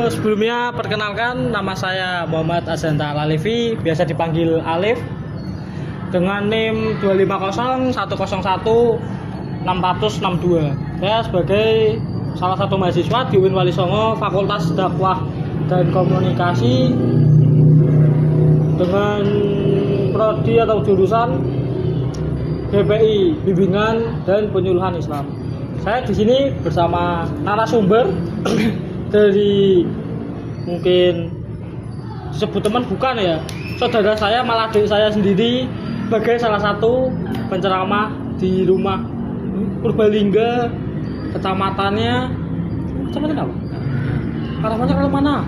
Sebelumnya perkenalkan, nama saya Muhammad Azanta Lalevi, biasa dipanggil Alif, dengan NIM 2501101-662. Saya sebagai salah satu mahasiswa di UIN Wali Songo, Fakultas Dakwah dan Komunikasi, dengan prodi atau jurusan BPI, Bimbingan dan Penyuluhan Islam. Saya di sini bersama narasumber dari, mungkin disebut teman bukan ya, saudara saya, malah adik saya sendiri, sebagai salah satu penceramah di rumah Purbalingga, kecamatannya apa? Karangmanyar kalau mana?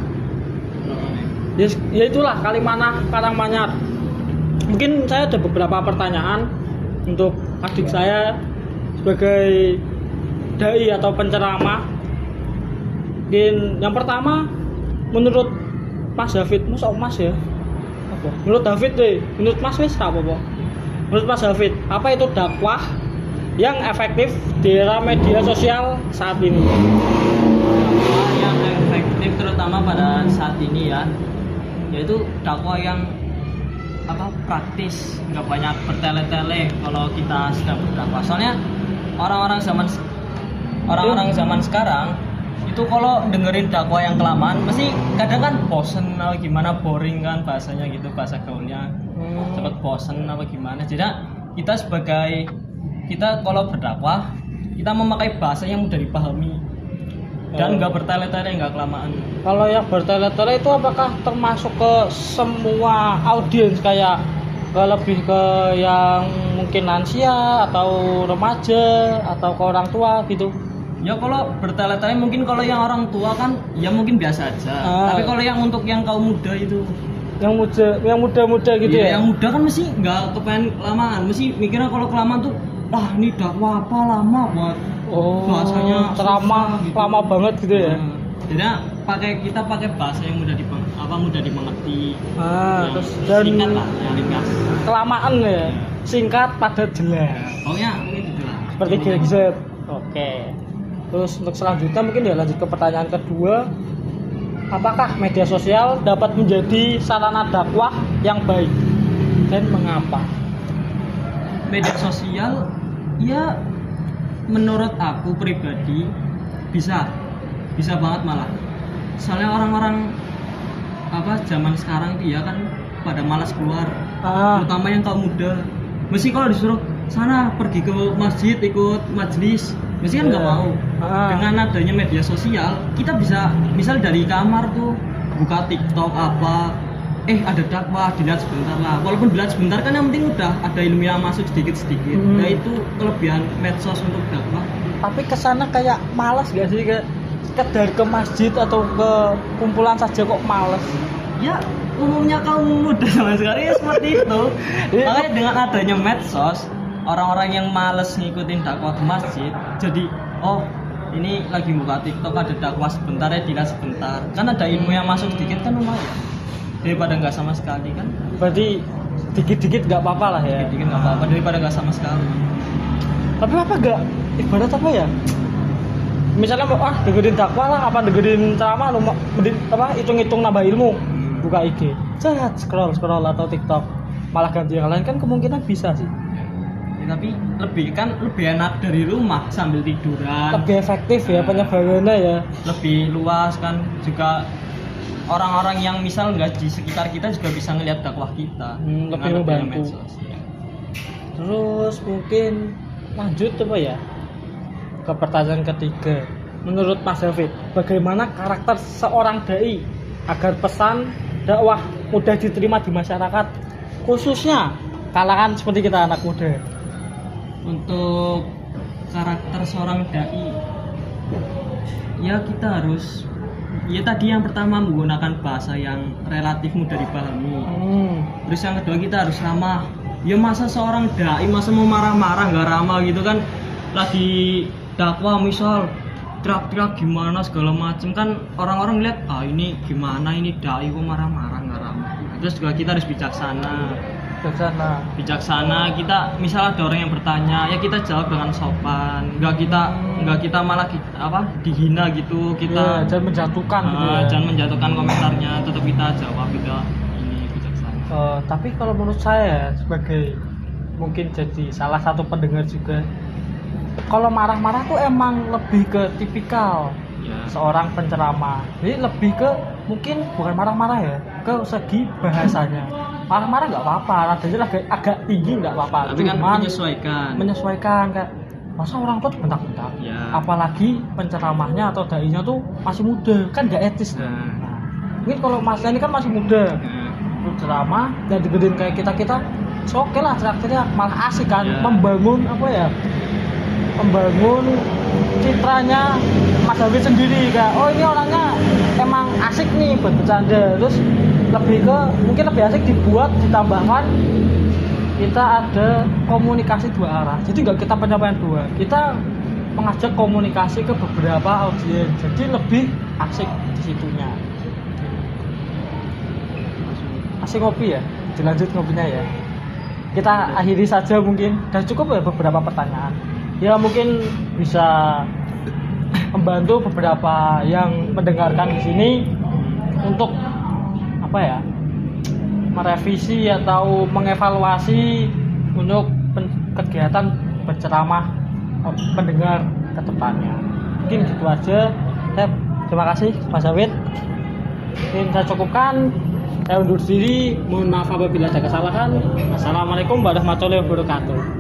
Ya itulah Karangmanyar. Mungkin saya ada beberapa pertanyaan untuk adik saya sebagai dai atau penceramah. Mungkin yang pertama, menurut Mas David, Mas ya? Apa? Menurut David deh, menurut Mas wis apa? Menurut Mas David, apa itu dakwah yang efektif di era media sosial saat ini? Dakwah yang efektif terutama pada saat ini ya, yaitu dakwah yang praktis, nggak banyak bertele-tele kalau kita sedang berdakwah. Soalnya orang-orang zaman sekarang itu kalau dengerin dakwah yang kelamaan mesti kadang kan bosen atau gimana, boring kan bahasanya gitu, bahasa gaulnya cepet bosen apa gimana. Jadi kita kalau berdakwah kita memakai bahasa yang mudah dipahami dan nggak bertele-tele, nggak kelamaan. Kalau yang bertele-tele itu apakah termasuk ke semua audiens, kayak lebih ke yang mungkin lansia atau remaja atau ke orang tua gitu? Ya kalau bertele-tele mungkin kalau yang orang tua kan ya mungkin biasa aja. Tapi kalau yang untuk yang kaum muda itu, yang muda gitu ya? Yang muda kan mesti nggak kepengen kelamaan, mesti mikirnya kalau kelamaan tuh, wah ini dakwah apa lama buat bahasanya ceramah gitu. Lama banget gitu ya. Jadi kita pakai bahasa yang mudah dimengerti. Terus dan singkat lah, yang ringkas. Kelamaan ya, singkat padat jelas. Pokoknya gitu lah. Seperti GZ. Oke. Terus untuk selanjutnya mungkin ya lanjut ke pertanyaan kedua. Apakah media sosial dapat menjadi sarana dakwah yang baik dan mengapa? Media sosial ya menurut aku pribadi bisa banget malah. Soalnya orang-orang zaman sekarang ya kan pada malas keluar, terutama yang kaum muda. Mesti kalau disuruh sana pergi ke masjid ikut majelis, mesti kan nggak mau. Dengan adanya media sosial kita bisa misal dari kamar tuh buka TikTok ada dakwah, dilihat sebentar lah. Walaupun dilihat sebentar kan yang penting udah ada ilmu yang masuk sedikit-sedikit. Nah itu kelebihan medsos untuk dakwah. Tapi kesana kayak malas gak sih, kayak sekedar ke masjid atau ke kumpulan saja kok malas? Ya umumnya kaum muda zaman sekarang ya seperti itu. Makanya dengan adanya medsos, orang-orang yang malas ngikutin dakwah ke masjid jadi ini lagi buka TikTok ada dakwah sebentar ya, dilihat sebentar kan ada ilmu yang masuk sedikit kan lumayan daripada nggak sama sekali kan. Berarti dikit-dikit nggak apa-apa lah ya. Dikit-dikit nggak apa-apa daripada nggak sama sekali. Tapi apa nggak ibarat apa ya, misalnya dengerin dakwah lah, apa dengerin ceramah, hitung-hitung nambah ilmu, buka IG, scroll atau TikTok, malah ganti yang lain kan kemungkinan bisa sih. Tapi lebih enak dari rumah sambil tiduran, lebih efektif ya penyebarannya ya, lebih luas kan. Juga orang-orang yang misal nggak di sekitar kita juga bisa ngelihat dakwah kita, lebih membantu. Terus mungkin lanjut ke pertanyaan ketiga. Menurut Mas David, bagaimana karakter seorang dai agar pesan dakwah mudah diterima di masyarakat, khususnya kalangan seperti kita anak muda? Untuk karakter seorang dai ya kita harus tadi yang pertama menggunakan bahasa yang relatif mudah dipahami. Terus yang kedua kita harus ramah. Ya masa seorang dai masa mau marah-marah nggak ramah gitu kan, lagi dakwah misal teriak-teriak gimana segala macam kan orang-orang lihat ini gimana ini dai kok marah-marah nggak ramah. Terus juga kita harus bijaksana. bijaksana. Bijaksana. Kita misal ada orang yang bertanya, ya kita jawab dengan sopan. Enggak kita malah dihina gitu. Kita Jangan menjatuhkan gitu ya. jangan menjatuhkan komentarnya, tetap kita jawab gitu. Ini bijaksana. Tapi kalau menurut saya sebagai mungkin jadi salah satu pendengar juga, kalau marah-marah tuh emang lebih ke tipikal Ya. seorang penceramah. Jadi lebih ke mungkin bukan marah-marah ya, ke segi bahasanya. Marah-marah nggak apa-apa, nadanya agak tinggi nggak apa-apa. Tapi kan Cuman menyesuaikan. kayak masa orang tua bentak-bentak. Ya. Apalagi penceramahnya atau dai-nya tuh masih muda, kan nggak etis. Nah. Nah, mungkin kalau Mas ini kan masih muda, Nah. ceramah dan digedein kayak kita oke lah, terakhirnya malah asik kan, Ya. membangun citranya Mas David sendiri kayak oh ini orangnya emang asik nih buat bercanda. Terus mungkin lebih asik ditambahkan kita ada komunikasi dua arah, jadi nggak kita penyampaian dua, kita mengajak komunikasi ke beberapa audiens, jadi lebih asik di situnya. Asik ngopi ya, dilanjut ngopinya ya. Kita akhiri saja mungkin, dan cukup ya beberapa pertanyaan. Ya mungkin bisa membantu beberapa yang mendengarkan di sini untuk merevisi atau mengevaluasi untuk kegiatan berceramah pendengar ke depannya. Mungkin gitu aja. Terima kasih Mas David. Mungkin saya cukupkan. Saya undur diri. Mohon maaf apabila ada kesalahan. Assalamualaikum warahmatullahi wabarakatuh.